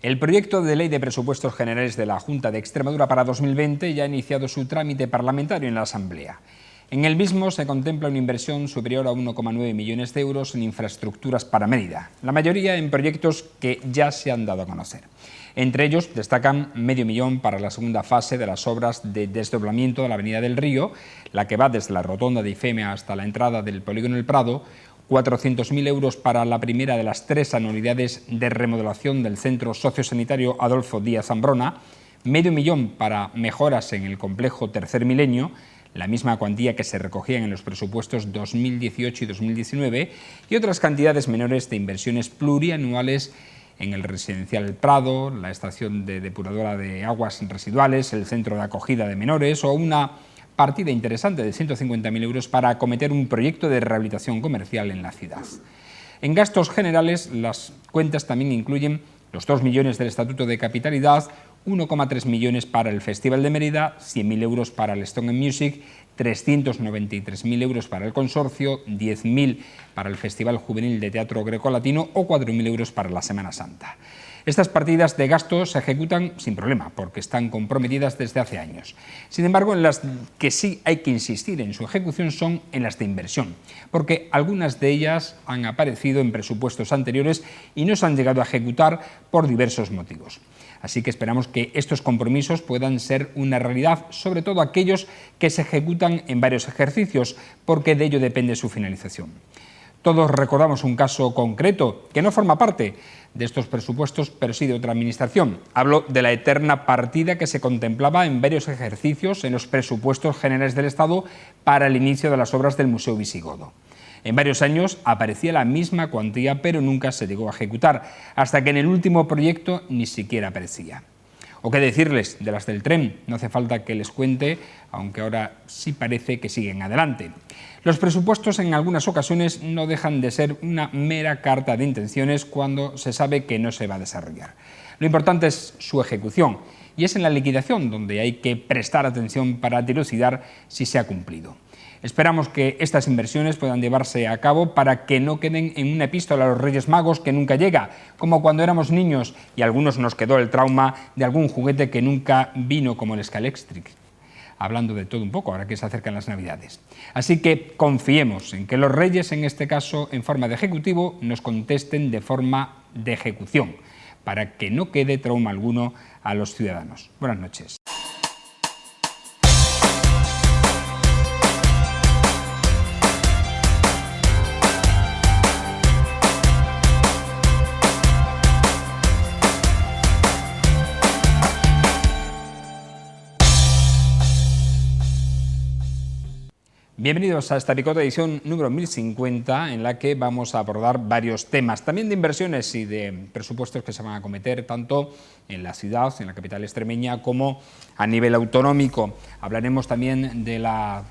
El proyecto de ley de presupuestos generales de la Junta de Extremadura para 2020 ya ha iniciado su trámite parlamentario en la Asamblea. En el mismo se contempla una inversión superior a 1,9 millones de euros en infraestructuras para Mérida, la mayoría en proyectos que ya se han dado a conocer. Entre ellos destacan medio millón para la segunda fase de las obras de desdoblamiento de la Avenida del Río, la que va desde la rotonda de Ifeme hasta la entrada del polígono El Prado, 400.000 euros para la primera de las 3 anualidades de remodelación del Centro Sociosanitario Adolfo Díaz Zambrona, medio millón para mejoras en el complejo Tercer Milenio, la misma cuantía que se recogían en los presupuestos 2018 y 2019, y otras cantidades menores de inversiones plurianuales en el residencial El Prado, la estación de depuradora de aguas residuales, el centro de acogida de menores o una partida interesante de 150.000 euros para acometer un proyecto de rehabilitación comercial en la ciudad. En gastos generales, las cuentas también incluyen los 2 millones del Estatuto de Capitalidad, 1,3 millones para el Festival de Mérida, 100.000 euros para el Stone and Music, 393.000 euros para el Consorcio, 10.000 para el Festival Juvenil de Teatro Grecolatino o 4.000 euros para la Semana Santa. Estas partidas de gasto se ejecutan sin problema, porque están comprometidas desde hace años. Sin embargo, en las que sí hay que insistir en su ejecución son en las de inversión, porque algunas de ellas han aparecido en presupuestos anteriores y no se han llegado a ejecutar por diversos motivos. Así que esperamos que estos compromisos puedan ser una realidad, sobre todo aquellos que se ejecutan en varios ejercicios, porque de ello depende su finalización. Todos recordamos un caso concreto que no forma parte de estos presupuestos, pero sí de otra administración. Hablo de la eterna partida que se contemplaba en varios ejercicios en los presupuestos generales del Estado para el inicio de las obras del Museo Visigodo. En varios años aparecía la misma cuantía, pero nunca se llegó a ejecutar, hasta que en el último proyecto ni siquiera aparecía. O qué decirles de las del tren, no hace falta que les cuente, aunque ahora sí parece que siguen adelante. Los presupuestos en algunas ocasiones no dejan de ser una mera carta de intenciones cuando se sabe que no se va a desarrollar. Lo importante es su ejecución, y es en la liquidación donde hay que prestar atención para dilucidar si se ha cumplido. Esperamos que estas inversiones puedan llevarse a cabo para que no queden en una epístola a los Reyes Magos que nunca llega, como cuando éramos niños y a algunos nos quedó el trauma de algún juguete que nunca vino, como el Scalextric. Hablando de todo un poco, ahora que se acercan las Navidades. Así que confiemos en que los Reyes, en este caso en forma de ejecutivo, nos contesten de forma de ejecución, para que no quede trauma alguno a los ciudadanos. Buenas noches. Bienvenidos a esta picota edición número 1050, en la que vamos a abordar varios temas, también de inversiones y de presupuestos que se van a acometer tanto en la ciudad, en la capital extremeña, como a nivel autonómico. Hablaremos también de la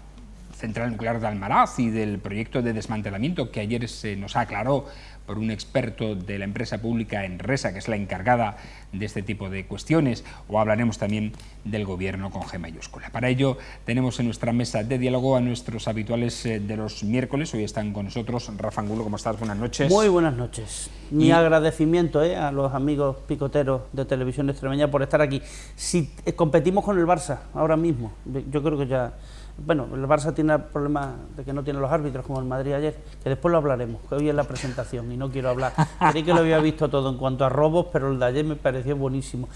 central nuclear de Almaraz y del proyecto de desmantelamiento que ayer se nos aclaró por un experto de la empresa pública Enresa, que es la encargada de este tipo de cuestiones, o hablaremos también del gobierno con G mayúscula. Para ello tenemos en nuestra mesa de diálogo a nuestros habituales de los miércoles. Hoy están con nosotros Rafa Angulo. ¿Cómo estás? Buenas noches. Muy buenas noches. Mi agradecimiento a los amigos picoteros de Televisión Extremeña por estar aquí. Si competimos con el Barça ahora mismo, yo creo que ya... Bueno, el Barça tiene el problema de que no tiene los árbitros como el Madrid ayer, que después lo hablaremos, que hoy es la presentación y no quiero hablar. Creí que lo había visto todo en cuanto a robos, pero el de ayer me pareció buenísimo.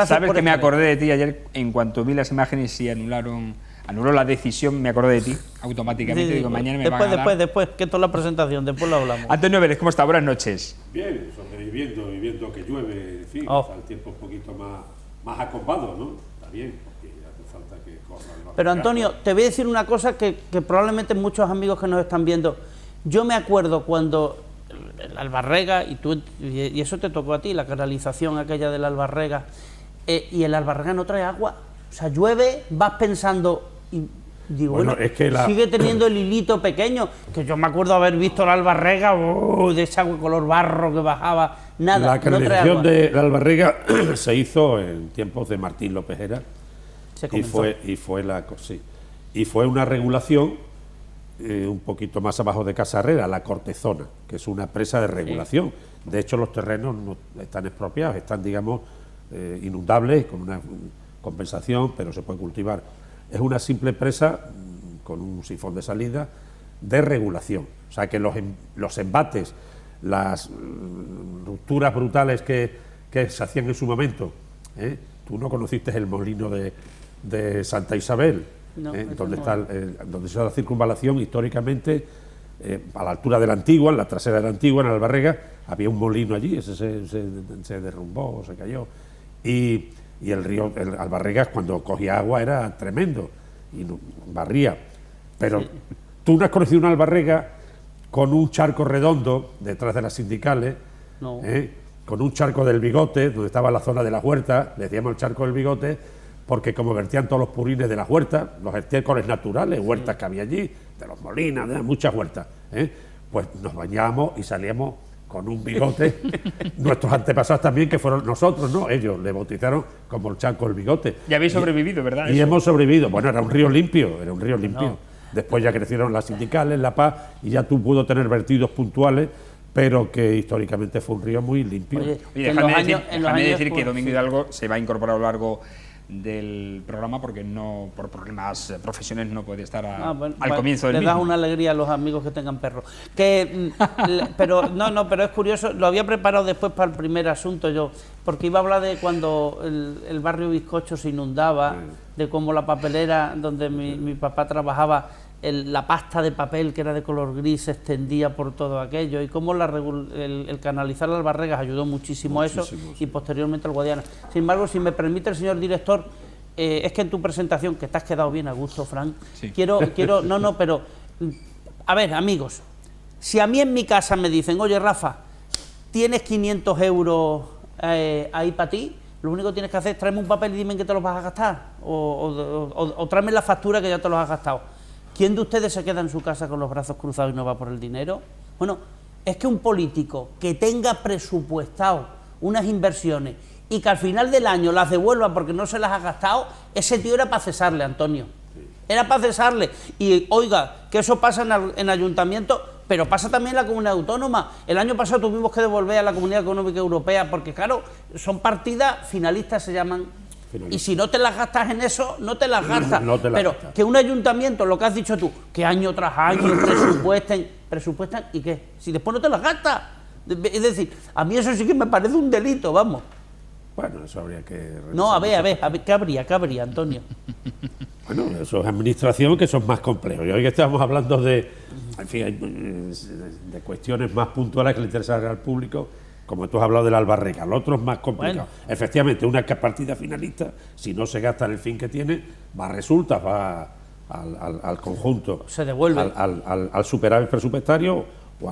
¿Sabes que me acordé de ti ayer en cuanto vi las imágenes y anuló la decisión? Me acordé de ti automáticamente. Sí, digo, mañana me van a dar... Después, que esto es la presentación, después lo hablamos. Antonio Vélez, ¿cómo está? Buenas noches. Bien, sobreviviendo y viendo que llueve, en fin, está el tiempo un poquito más acopado, ¿no? Está bien. Pero Antonio, te voy a decir una cosa que probablemente muchos amigos que nos están viendo, yo me acuerdo cuando el Albarrega, y eso te tocó a ti, la canalización aquella del Albarrega, y el Albarrega no trae agua, o sea, llueve, vas pensando, y digo, bueno, es que sigue teniendo el hilito pequeño, que yo me acuerdo haber visto el Albarrega, de ese agua color barro que bajaba, nada, la canalización del Albarrega se hizo en tiempos de Martín López Hera. Y fue una regulación un poquito más abajo de Casa Herrera, La Cortezona, que es una presa de regulación. De hecho, los terrenos no están expropiados, están, digamos, inundables, con una compensación, pero se puede cultivar. Es una simple presa con un sifón de salida de regulación. O sea que los embates, las rupturas brutales que se hacían en su momento, tú no conociste el molino de Santa Isabel, no, donde se da la circunvalación históricamente, a la altura de la Antigua, en la trasera de la Antigua, en Albarrega, había un molino allí, ese se derrumbó, se cayó, y el río Albarregas, cuando cogía agua, era tremendo y barría. Pero sí, tú no has conocido una Albarrega con un charco redondo detrás de las sindicales, no, con un charco del Bigote, donde estaba la zona de la huerta, le decíamos el charco del Bigote, porque como vertían todos los purines de las huertas, los estiércoles naturales, huertas que había allí, de los molinos, de muchas huertas, pues nos bañábamos y salíamos con un bigote. Nuestros antepasados también, que fueron nosotros, ¿no? Ellos le bautizaron como el charco del Bigote. Y habéis sobrevivido, ¿verdad? Y hemos sobrevivido. Bueno, era un río limpio. No. Después ya crecieron las sindicales, La Paz, y ya tú pudo tener vertidos puntuales, pero que históricamente fue un río muy limpio. Oye, déjame decir que Domingo Hidalgo se va a incorporar a lo largo del programa, porque no, por problemas profesionales, no puede estar al comienzo del mismo. Le das una alegría a los amigos que tengan perros. Pero es curioso, lo había preparado después para el primer asunto yo, porque iba a hablar de cuando el barrio Bizcocho se inundaba, de cómo la papelera donde mi papá trabajaba, la pasta de papel que era de color gris se extendía por todo aquello, y cómo el canalizar las Albarregas ayudó muchísimo a eso, sí, y posteriormente al Guadiana. Sin embargo, si me permite el señor director, es que en tu presentación, que te has quedado bien a gusto, Frank, sí, pero a ver, amigos, si a mí en mi casa me dicen, oye, Rafa, tienes 500 euros ahí para ti, lo único que tienes que hacer es tráeme un papel y dime en qué te los vas a gastar, o tráeme la factura que ya te los has gastado. ¿Quién de ustedes se queda en su casa con los brazos cruzados y no va por el dinero? Bueno, es que un político que tenga presupuestado unas inversiones y que al final del año las devuelva porque no se las ha gastado, ese tío era para cesarle, Antonio. Era para cesarle. Y oiga, que eso pasa en ayuntamientos, pero pasa también en la comunidad autónoma. El año pasado tuvimos que devolver a la Comunidad Económica Europea porque, claro, son partidas finalistas, se llaman. Y si no te las gastas en eso, no te las gastas. Pero que un ayuntamiento, lo que has dicho tú, que año tras año presupuestan, ¿y qué? Si después no te las gastas. Es decir, a mí eso sí que me parece un delito, vamos. Bueno, eso habría que... No, a ver, ¿qué habría, Antonio? Bueno, eso es administración, que son más complejos. Y hoy que estamos hablando de cuestiones más puntuales que le interesan al público, como tú has hablado del Albarreca, el otro es más complicado. Bueno. Efectivamente, una partida finalista, si no se gasta en el fin que tiene, va al conjunto. Se devuelve. Al superávit presupuestario o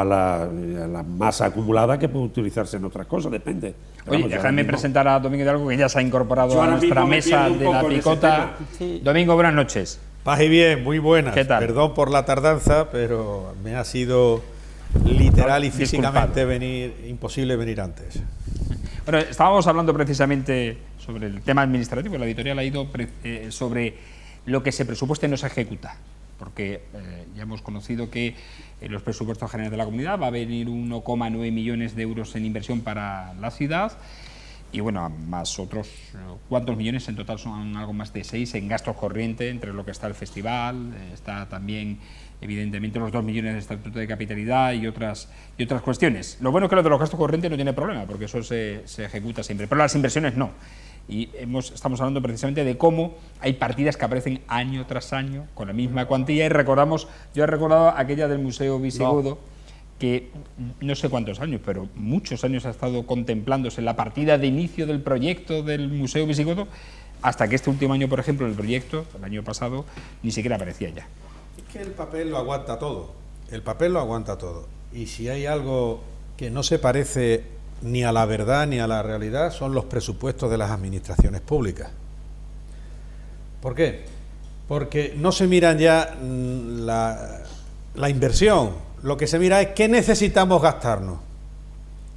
a la masa acumulada que puede utilizarse en otras cosas, depende. Oye, déjame presentar a Domingo Hidalgo, que ya se ha incorporado a nuestra mesa de la picota. Sí. Domingo, buenas noches. Paz y bien, muy buenas. ¿Qué tal? Perdón por la tardanza, pero me ha sido literal y físicamente imposible venir antes. Bueno, estábamos hablando precisamente sobre el tema administrativo. La editorial ha ido sobre lo que se presupuesta y no se ejecuta, porque ya hemos conocido que en los presupuestos generales de la comunidad va a venir 1,9 millones de euros en inversión para la ciudad, y bueno, más otros cuantos millones, en total son algo más de 6 en gastos corrientes, entre lo que está el festival, está también evidentemente los 2 millones de estatuto de capitalidad y otras cuestiones. Lo bueno es que lo de los gastos corrientes no tiene problema, porque eso se ejecuta siempre, pero las inversiones no. Y estamos hablando precisamente de cómo hay partidas que aparecen año tras año con la misma cuantía, y yo he recordado aquella del Museo Visigodo, que no sé cuántos años, pero muchos años ha estado contemplándose la partida de inicio del proyecto del Museo Visigodo, hasta que este último año, por ejemplo, el proyecto, el año pasado, ni siquiera aparecía ya. Es que el papel lo aguanta todo, y si hay algo que no se parece ni a la verdad ni a la realidad, son los presupuestos de las administraciones públicas. ¿Por qué? Porque no se miran ya la inversión, lo que se mira es qué necesitamos gastarnos,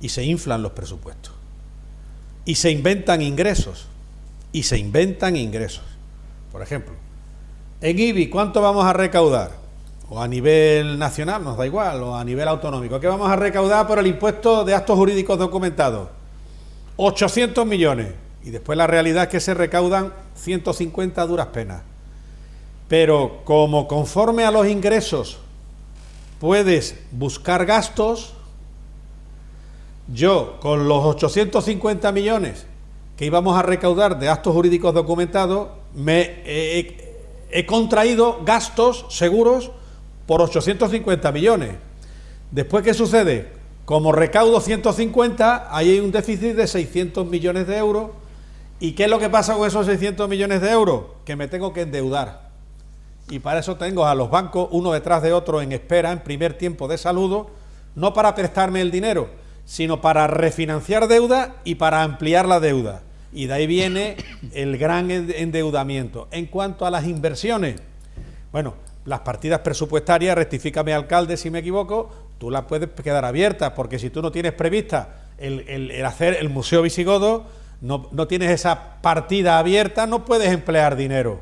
y se inflan los presupuestos, y se inventan ingresos. Por ejemplo, En IBI, ¿cuánto vamos a recaudar? O a nivel nacional, nos da igual, o a nivel autonómico. ¿Qué vamos a recaudar por el impuesto de actos jurídicos documentados? 800 millones. Y después la realidad es que se recaudan 150 a duras penas. Pero como conforme a los ingresos puedes buscar gastos, yo con los 850 millones que íbamos a recaudar de actos jurídicos documentados, he contraído gastos seguros por 850 millones. Después, ¿qué sucede? Como recaudo 150, ahí hay un déficit de 600 millones de euros. ¿Y qué es lo que pasa con esos 600 millones de euros? Que me tengo que endeudar. Y para eso tengo a los bancos uno detrás de otro en espera, en primer tiempo de saludo, no para prestarme el dinero, sino para refinanciar deuda y para ampliar la deuda. Y de ahí viene el gran endeudamiento. En cuanto a las inversiones, bueno, las partidas presupuestarias, rectifícame, alcalde, si me equivoco, tú las puedes quedar abiertas, porque si tú no tienes prevista el hacer el Museo Visigodo, no tienes esa partida abierta, no puedes emplear dinero.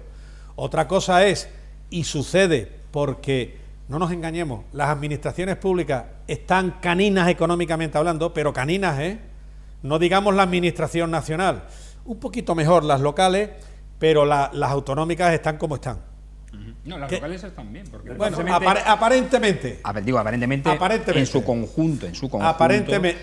Otra cosa es, y sucede porque, no nos engañemos, las administraciones públicas están caninas económicamente hablando, pero caninas, no digamos la administración nacional, un poquito mejor las locales, pero las autonómicas están como están. No, las locales están bien. Porque bueno, aparentemente. Aparentemente. En su conjunto. Aparentemente.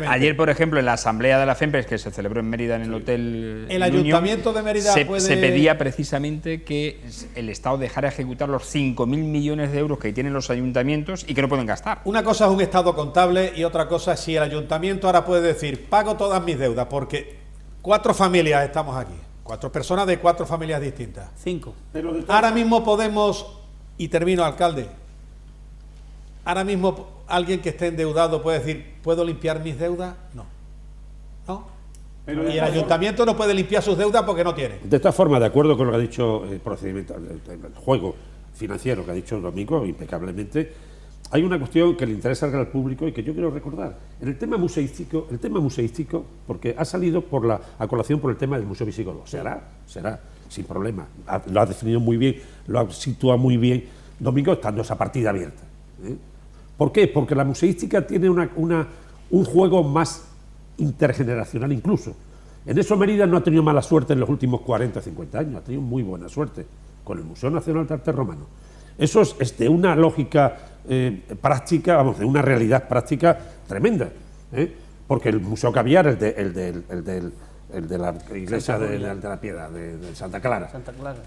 Ayer, por ejemplo, en la asamblea de la FEMPRES, que se celebró en Mérida, en el Hotel el Ayuntamiento de Mérida se pedía precisamente que el Estado dejara ejecutar los 5.000 millones de euros que tienen los ayuntamientos y que no pueden gastar. Una cosa es un estado contable y otra cosa es si el ayuntamiento ahora puede decir, pago todas mis deudas, porque 4 familias estamos aquí. 4 personas de 4 familias distintas. 5. Ahora mismo podemos, y termino, alcalde, ahora mismo alguien que esté endeudado puede decir, ¿puedo limpiar mis deudas? No. Y el ayuntamiento no puede limpiar sus deudas porque no tiene. De esta forma, de acuerdo con lo que ha dicho el procedimiento, el juego financiero que ha dicho Domingo, impecablemente, hay una cuestión que le interesa al público y que yo quiero recordar. En el tema museístico, porque ha salido a colación por el tema del Museo Visigodo. Será, sin problema. Lo ha definido muy bien, lo ha situado muy bien Domingo, estando esa partida abierta. ¿Por qué? Porque la museística tiene un juego más intergeneracional incluso. En eso Mérida no ha tenido mala suerte en los últimos 40 o 50 años, ha tenido muy buena suerte con el Museo Nacional de Arte Romano. Eso es de una lógica práctica, de una realidad práctica tremenda, porque el Museo Caviar, el de la iglesia de la Piedad, de Santa Clara,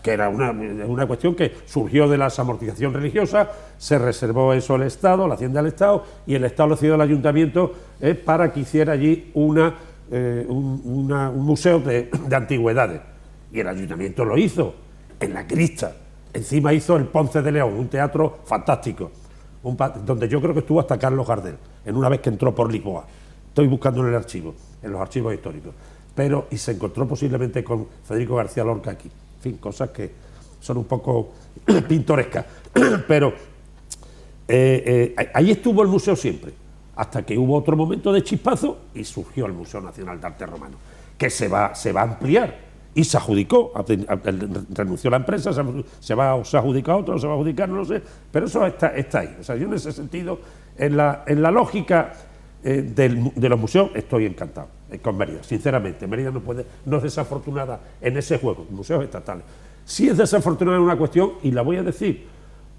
que era una cuestión que surgió de las amortización religiosa, se reservó eso al Estado, la hacienda del Estado, y el Estado lo cedió al Ayuntamiento para que hiciera allí un museo de antigüedades, y el Ayuntamiento lo hizo en la crista. Encima hizo el Ponce de León, un teatro fantástico, donde yo creo que estuvo hasta Carlos Gardel, en una vez que entró por Lisboa. Estoy buscando en el archivo, en los archivos históricos. Y se encontró posiblemente con Federico García Lorca aquí. En fin, cosas que son un poco pintorescas. Pero ahí estuvo el museo siempre, hasta que hubo otro momento de chispazo y surgió el Museo Nacional de Arte Romano, que se va a ampliar. Y se adjudicó, renunció la empresa, se ha adjudicado otro, se va a adjudicar, no lo sé, pero eso está ahí. O sea, yo en ese sentido, en la lógica de los museos, estoy encantado con Mérida, sinceramente. Mérida no es desafortunada en ese juego, museos estatales. Sí es desafortunada en una cuestión, y la voy a decir,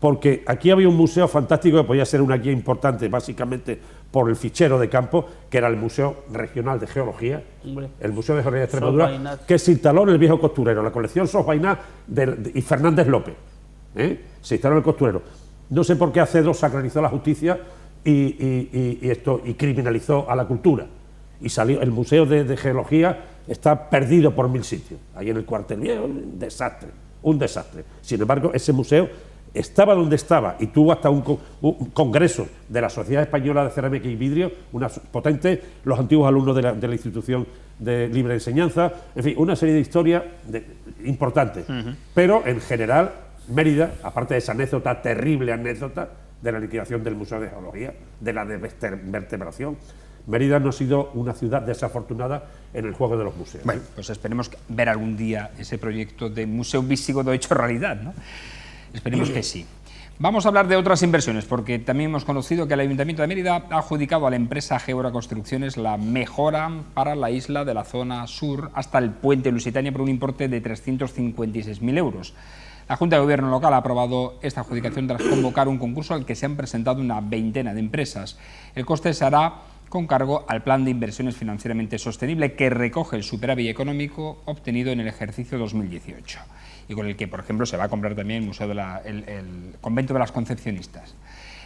porque aquí había un museo fantástico que podía ser una guía importante, básicamente por el fichero de campo, que era el Museo Regional de Geología, el Museo de Geología de Extremadura, que se instaló en el Viejo Costurero, la colección Sosbainat y Fernández López. Se instaló en el Costurero. No sé por qué Acedo sacralizó la justicia y criminalizó a la cultura. Y salió el Museo de Geología, está perdido por 1000 sitios, ahí en el Cuartel Viejo, un desastre. Sin embargo, ese museo estaba donde estaba y tuvo hasta un congreso de la Sociedad Española de Cerámica y Vidrio, una potente, los antiguos alumnos de la institución de libre enseñanza, en fin, una serie de historias importantes. Pero en general, Mérida, aparte de esa terrible anécdota de la liquidación del Museo de Geología, de la desvertebración, Mérida no ha sido una ciudad desafortunada en el juego de los museos. Bueno, pues esperemos ver algún día ese proyecto de Museo Visigodo hecho realidad, ¿no? Esperemos que sí. Vamos a hablar de otras inversiones, porque también hemos conocido que el Ayuntamiento de Mérida ha adjudicado a la empresa Geora Construcciones la mejora para la isla de la zona sur hasta el puente Lusitania por un importe de 356.000 euros. La Junta de Gobierno local ha aprobado esta adjudicación tras convocar un concurso al que se han presentado una veintena de empresas. El coste se hará con cargo al Plan de Inversiones Financieramente Sostenible, que recoge el superávit económico obtenido en el ejercicio 2018 y con el que, por ejemplo, se va a comprar también el Convento de las Concepcionistas.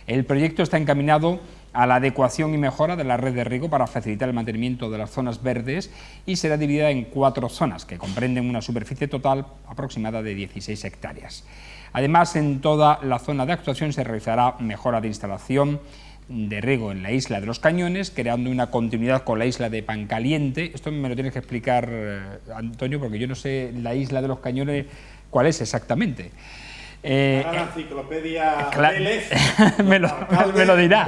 El proyecto está encaminado a la adecuación y mejora de la red de riego para facilitar el mantenimiento de las zonas verdes y será dividida en 4 zonas que comprenden una superficie total aproximada de 16 hectáreas. Además, en toda la zona de actuación se realizará mejora de instalación de riego en la isla de los Cañones, creando una continuidad con la isla de Pancaliente. Esto me lo tienes que explicar, Antonio, porque yo no sé la isla de los Cañones cuál es exactamente. La enciclopedia Vélez, me lo dirá.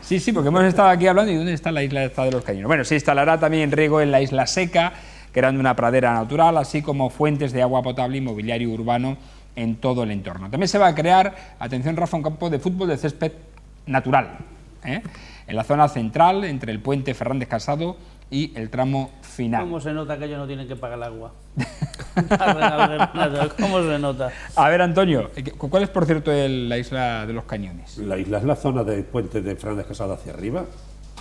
Sí, porque hemos estado aquí hablando y ¿dónde está la isla de los Cañones? Bueno, se instalará también riego en la isla seca, creando una pradera natural, así como fuentes de agua potable y mobiliario urbano en todo el entorno. También se va a crear, atención Rafa, un campo de fútbol de césped natural, en la zona central, entre el puente Fernández Casado y el tramo final. ¿Cómo se nota que ellos no tienen que pagar el agua? ¿Cómo se nota? A ver, Antonio, ¿cuál es, por cierto, la isla de los Cañones? La isla es la zona del puente de Fernández Casado hacia arriba,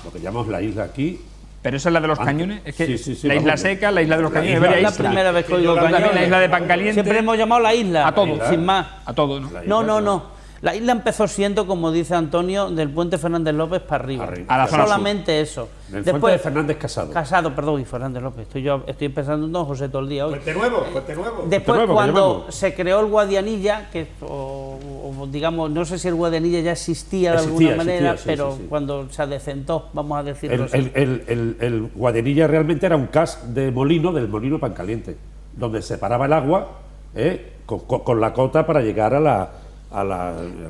lo que llamamos la isla aquí. ¿Pero esa es la de los Cañones? Es que sí, la isla seca, la isla de los Cañones, Es la primera vez que oigo Cañones. La isla de Pancaliente. Siempre hemos llamado la isla. A todo. Sin más. A todo, ¿no? No. La isla empezó siendo, como dice Antonio, del puente Fernández López para arriba. A la zona solamente eso. Del puente de Fernández Casado. Perdón, y Fernández López. Estoy pensando en Don José todo el día hoy. Puente Nuevo. Después, cuando se creó el Guadianilla, o digamos, no sé si el Guadianilla ya existía de alguna manera, pero cuando se adecentó, vamos a decirlo así. El Guadianilla realmente era un cas de molino, del molino Pancaliente, donde se paraba el agua con la cota para llegar a las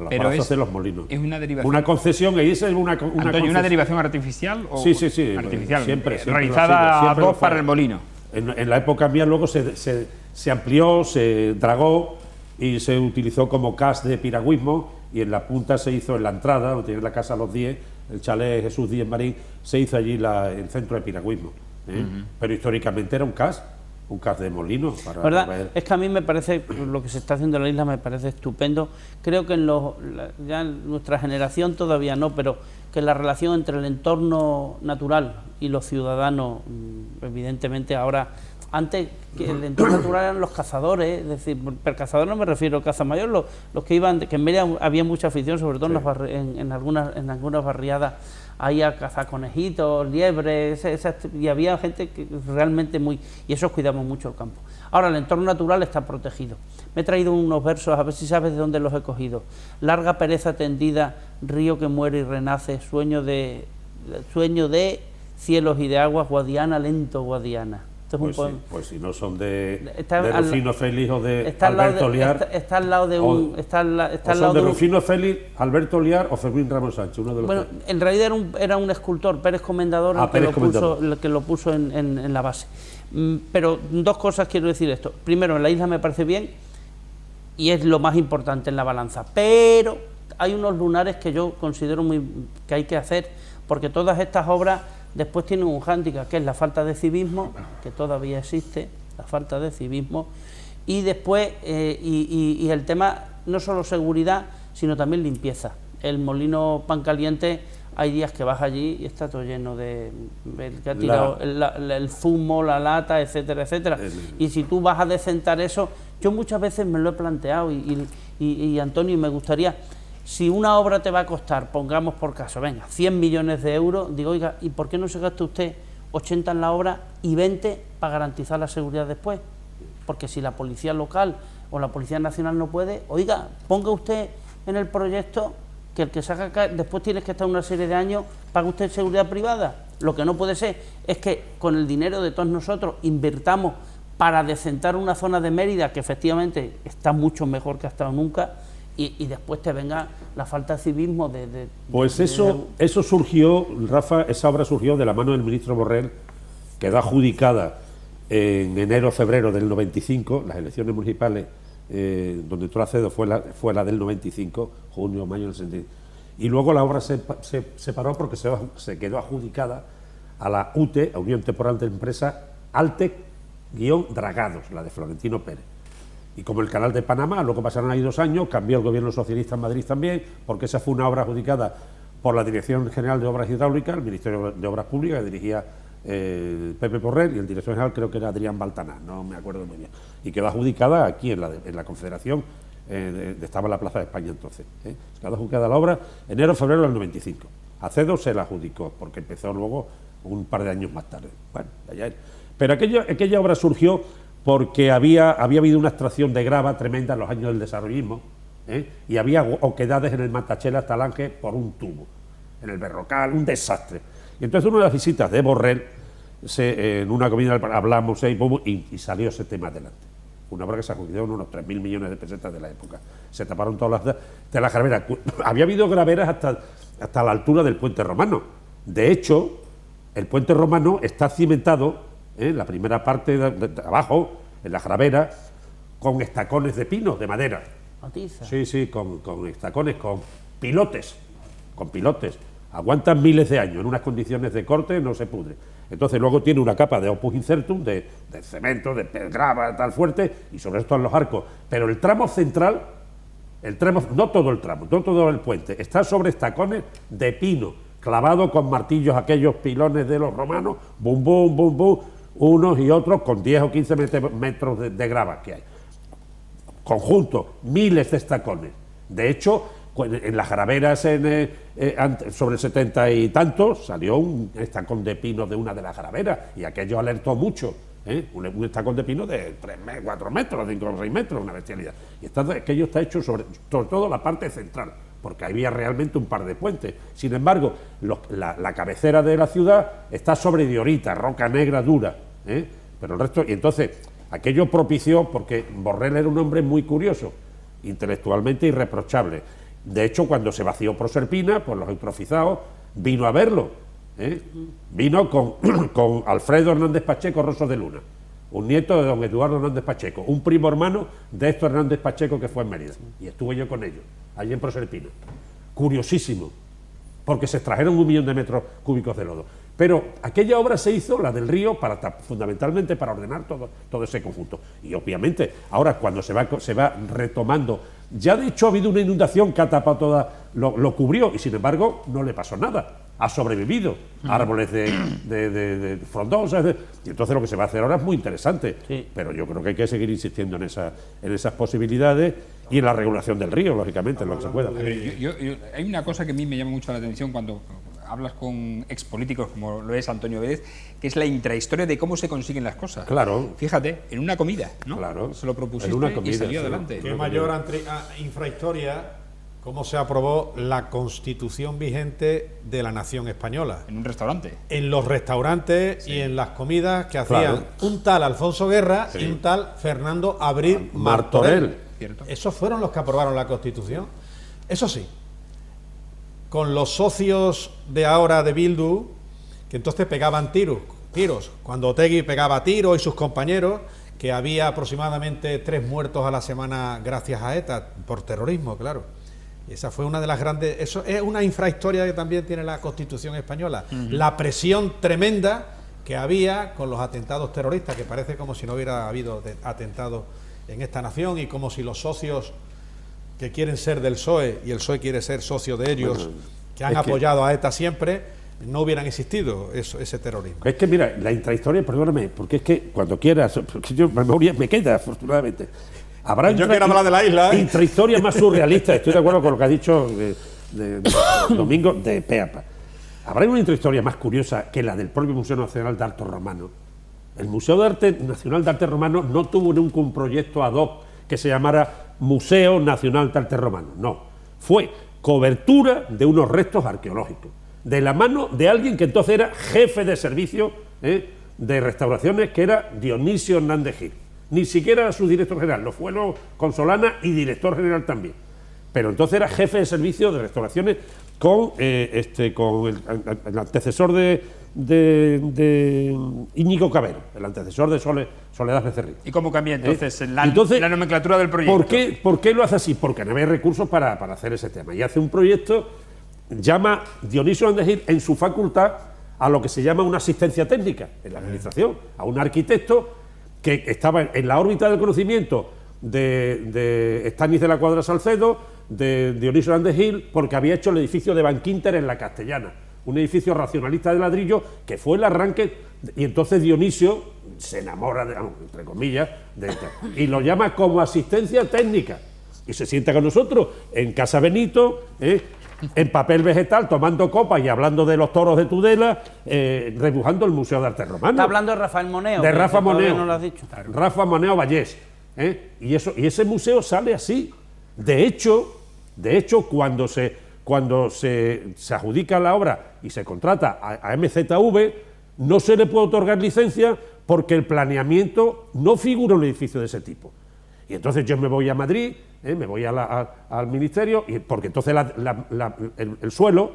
plazas de los molinos. Es una derivación. Una concesión, y esa es Antonio, ¿una derivación artificial? O sí. Artificial, siempre realizada a dos para el molino. En la época mía luego se amplió, se dragó y se utilizó como cas de piragüismo, y en la punta se hizo, en la entrada, donde tiene la casa Los 10, el chalet Jesús Díez Marín, se hizo allí el centro de piragüismo. Pero históricamente era un cas de molino. ¿Verdad? Es que a mí me parece, lo que se está haciendo en la isla me parece estupendo. Creo que ya en nuestra generación todavía no, pero que la relación entre el entorno natural y los ciudadanos, evidentemente ahora, antes que el entorno natural eran los cazadores, es decir, per cazador no me refiero a caza mayor, los que iban, que en Mérida había mucha afición, sobre todo en algunas barriadas, ahí a cazar conejitos, liebres, y había gente que realmente y eso cuidamos mucho el campo. Ahora el entorno natural está protegido. Me he traído unos versos, a ver si sabes de dónde los he cogido. Larga pereza tendida, río que muere y renace, sueño de cielos y de aguas, Guadiana, lento Guadiana. Pues si no son de Rufino Félix o de está Alberto Liar. Está al lado de un... son de Rufino Félix, Alberto Liar o Fermín Ramos Sánchez, uno de los Bueno, en realidad era un escultor, Pérez Comendador, el que lo puso en la base. Pero dos cosas quiero decir esto. Primero, en la isla me parece bien y es lo más importante en la balanza. Pero hay unos lunares que yo considero que hay que hacer, porque todas estas obras después tienen un hándicap, que es la falta de civismo, que todavía existe, la falta de civismo, y después, y el tema, no solo seguridad, sino también limpieza. El molino Pancaliente, hay días que vas allí y está todo lleno que ha tirado el zumo, la lata, etcétera, etcétera. Y si tú vas a decentar eso, yo muchas veces me lo he planteado, y Antonio, me gustaría... Si una obra te va a costar, pongamos por caso, 100 millones de euros, digo, oiga, ¿y por qué no se gasta usted 80 en la obra y 20 para garantizar la seguridad después? Porque si la policía local o la policía nacional no puede, oiga, ponga usted en el proyecto que el que se haga después tiene que estar una serie de años, paga usted seguridad privada. Lo que no puede ser es que con el dinero de todos nosotros invirtamos para decentar una zona de Mérida que efectivamente está mucho mejor que ha estado nunca, y después te venga la falta de civismo Pues eso surgió, Rafa, esa obra surgió de la mano del ministro Borrell, quedó adjudicada en enero-febrero del 95, las elecciones municipales, donde entró Acedo fue la del 95, junio, mayo del 65. Y luego la obra se paró porque se quedó adjudicada a la UTE, a Unión Temporal de Empresas, Altec-Dragados, la de Florentino Pérez. Y como el Canal de Panamá, luego pasaron ahí 2 años, cambió el gobierno socialista en Madrid también, porque esa fue una obra adjudicada por la Dirección General de Obras Hidráulicas, el Ministerio de Obras Públicas, que dirigía Pepe Porrell, y el director general creo que era Adrián Baltaná, no me acuerdo muy bien. Y quedó adjudicada aquí en la Confederación, estaba en la Plaza de España entonces. Quedó adjudicada la obra enero-febrero del 95. Acedo se la adjudicó, porque empezó luego un par de años más tarde. Bueno, allá él. Pero aquella obra surgió porque había habido una extracción de grava tremenda en los años del desarrollismo, y había oquedades en el Matachela hasta Alange por un tubo, en el Berrocal, un desastre. Y entonces una de las visitas de Borrell, en una comida hablamos y salió ese tema adelante. Una obra que se adjudicó en unos 3.000 millones de pesetas de la época. Se taparon todas las graveras. Había habido graveras hasta la altura del Puente Romano. De hecho, el Puente Romano está cimentado, la primera parte de abajo, en la gravera, con estacones de pino, de madera. Matiza. Sí, con estacones, con pilotes. Aguantan miles de años, en unas condiciones de corte no se pudre. Entonces luego tiene una capa de opus incertum, de cemento, de grava, tal fuerte, y sobre esto están los arcos. Pero el tramo central, no todo el tramo, no todo el puente, está sobre estacones de pino, clavado con martillos, aquellos pilones de los romanos, bum, bum, bum, bum, unos y otros con 10 o 15 metros de grava que hay. Conjunto, miles de estacones. De hecho, en las graveras sobre el 70 y tantos salió un estacón de pino de una de las graveras y aquello alertó mucho, un estacón de pino de 3, 4 metros, 5 o 6 metros, una bestialidad. Y aquello está hecho sobre todo la parte central, porque había realmente un par de puentes. Sin embargo, la cabecera de la ciudad está sobre diorita, roca negra dura, pero el resto, y entonces aquello propició, porque Borrell era un hombre muy curioso, intelectualmente irreprochable. De hecho, cuando se vació Proserpina, pues los eutrofizados, vino a verlo. Vino con Alfredo Hernández Pacheco Rosos de Luna, un nieto de don Eduardo Hernández Pacheco, un primo hermano de Héctor Hernández Pacheco, que fue en Mérida. Y estuve yo con ellos, allí en Proserpina. Curiosísimo, porque se extrajeron 1 millón de metros cúbicos de lodo. Pero aquella obra se hizo, la del río, fundamentalmente para ordenar todo ese conjunto. Y obviamente, ahora cuando se va retomando, ya de hecho ha habido una inundación que ha tapado lo cubrió, y sin embargo no le pasó nada. Ha sobrevivido, árboles de frondosas, y entonces lo que se va a hacer ahora es muy interesante. Sí. Pero yo creo que hay que seguir insistiendo en esas posibilidades y en la regulación del río, lógicamente, en lo que se pueda. Hay una cosa que a mí me llama mucho la atención cuando hablas con expolíticos como lo es Antonio Vélez, que es la intrahistoria de cómo se consiguen las cosas. Claro. Fíjate, en una comida, ¿no? Claro. Se lo propusiste y salió adelante. ¿Qué mayor infrahistoria? ¿Cómo se aprobó la Constitución vigente de la nación española? En un restaurante. En los restaurantes y en las comidas que hacían un tal Alfonso Guerra y un tal Fernando Abril Martorell. Esos fueron los que aprobaron la Constitución. Eso sí, con los socios de ahora de Bildu, que entonces pegaban tiros. Cuando Otegi pegaba tiros y sus compañeros, que había aproximadamente 3 muertos a la semana gracias a ETA, por terrorismo, claro. Y esa fue una de las grandes... Eso es una infrahistoria que también tiene la Constitución española. La presión tremenda que había con los atentados terroristas, que parece como si no hubiera habido atentados en esta nación, y como si los socios que quieren ser del PSOE, y el PSOE quiere ser socio de ellos, que han apoyado a ETA siempre, no hubieran existido ese terrorismo. Es que mira, la intrahistoria, perdóname, porque es que cuando quieras, porque yo memoria me queda, afortunadamente. Yo quiero hablar de la isla. Intrahistoria más surrealista, estoy de acuerdo con lo que ha dicho de Domingo de Peapa. Habrá una intrahistoria más curiosa que la del propio Museo Nacional de Arte Romano. El Museo Nacional de Arte Romano no tuvo nunca un proyecto ad hoc que se llamara Museo Nacional de Arte Romano, no. Fue cobertura de unos restos arqueológicos, de la mano de alguien que entonces era jefe de servicio de restauraciones, que era Dionisio Hernández Gil. Ni siquiera era su director general, lo fue luego con Solana y director general también. pero entonces era jefe de servicio de restauraciones con el antecesor de Íñigo Cabero, el antecesor de Soledad Becerril. ¿Y cómo cambia entonces la nomenclatura del proyecto? ¿Por qué lo hace así? Porque no había recursos para hacer ese tema. Y hace un proyecto, llama Dionisio Andegil en su facultad a lo que se llama una asistencia técnica en la administración, a un arquitecto que estaba en la órbita del conocimiento de Estanis de la Cuadra Salcedo, de Dionisio Andegil, porque había hecho el edificio de Banquinter en la Castellana, un edificio racionalista de ladrillo que fue el arranque, y entonces Dionisio se enamora, entre comillas, y lo llama como asistencia técnica, y se sienta con nosotros en Casa Benito, en papel vegetal, tomando copas y hablando de los toros de Tudela, rebujando el Museo de Arte Romano. Está hablando de Rafael Moneo. De Rafa Moneo. No lo has dicho. Rafa Moneo Vallés. Y ese museo sale así. De hecho, cuando se adjudica la obra y se contrata a MZV, no se le puede otorgar licencia porque el planeamiento no figura un edificio de ese tipo. Y entonces yo me voy a Madrid, me voy al ministerio, porque entonces el suelo,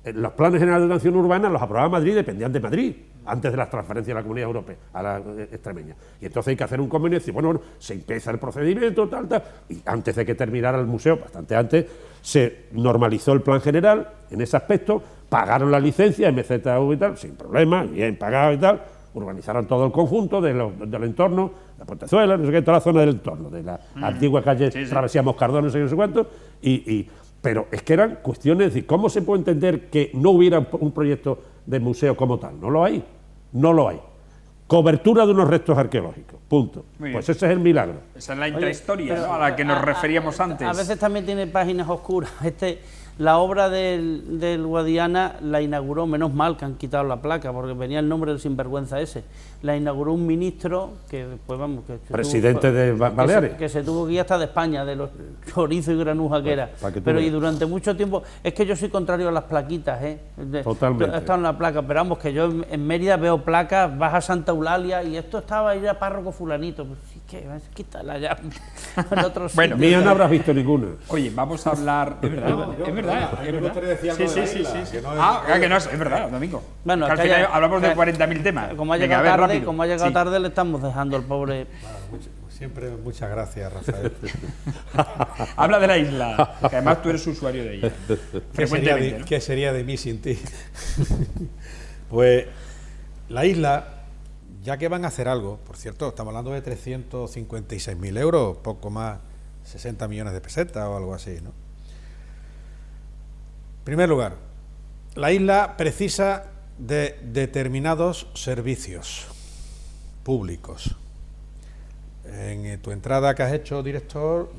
los planes generales de ordenación urbana los aprobaba Madrid, dependían de Madrid, antes de las transferencias a la Comunidad Europea, a la extremeña. Y entonces hay que hacer un convenio y decir, bueno, se empieza el procedimiento, tal, y antes de que terminara el museo, bastante antes, se normalizó el plan general en ese aspecto, pagaron la licencia, MZV y tal, sin problema, bien pagado y tal, urbanizaron todo el conjunto del entorno, la Pontezuela, no sé qué, toda la zona del entorno, de la antigua calle Travesía Moscardón, no sé cuánto, pero es que eran cuestiones, es decir, ¿cómo se puede entender que no hubiera un proyecto de museo como tal? No lo hay, no lo hay. Cobertura de unos restos arqueológicos, punto. Pues ese es el milagro. Esa es la intrahistoria, ¿no?, a la que nos referíamos antes. A veces también tiene páginas oscuras. La obra del Guadiana la inauguró, menos mal que han quitado la placa, porque venía el nombre del sinvergüenza ese. La inauguró un ministro que después, vamos... Presidente de Baleares. Que se tuvo que ir hasta de España, de los chorizos y granuja que era. Pero y durante mucho tiempo... Es que yo soy contrario a las plaquitas, Totalmente. He estado en la placa, pero vamos, que yo en Mérida veo placas, vas a Santa Eulalia y esto estaba ahí a párroco fulanito. Pues sí, que quítala ya. En otros bueno, mía no habrás visto ninguna. Oye, vamos a hablar... Es verdad, es verdad. Es verdad, Domingo. Bueno, al final hablamos de 40.000 temas. Como ha llegado tarde, le estamos dejando al pobre. Siempre muchas gracias, Rafael. Habla de la isla, que además tú eres usuario de ella. ¿Qué sería de mí sin ti? Pues la isla, ya que van a hacer algo, por cierto, estamos hablando de 356.000 euros, poco más, 60 millones de pesetas o algo así, ¿no? En primer lugar, la isla precisa de determinados servicios públicos. En tu entrada que has hecho, director,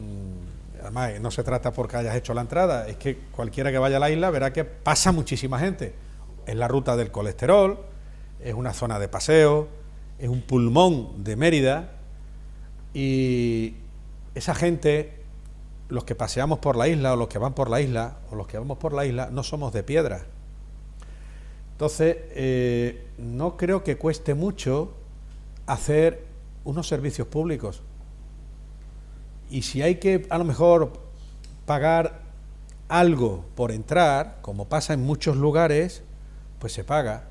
además no se trata porque hayas hecho la entrada, es que cualquiera que vaya a la isla verá que pasa muchísima gente. Es la ruta del colesterol, es una zona de paseo, es un pulmón de Mérida, y esa gente, los que paseamos por la isla, o los que van por la isla, o los que vamos por la isla, no somos de piedra. Entonces, no creo que cueste mucho hacer unos servicios públicos. Y si hay que, a lo mejor, pagar algo por entrar, como pasa en muchos lugares, pues se paga.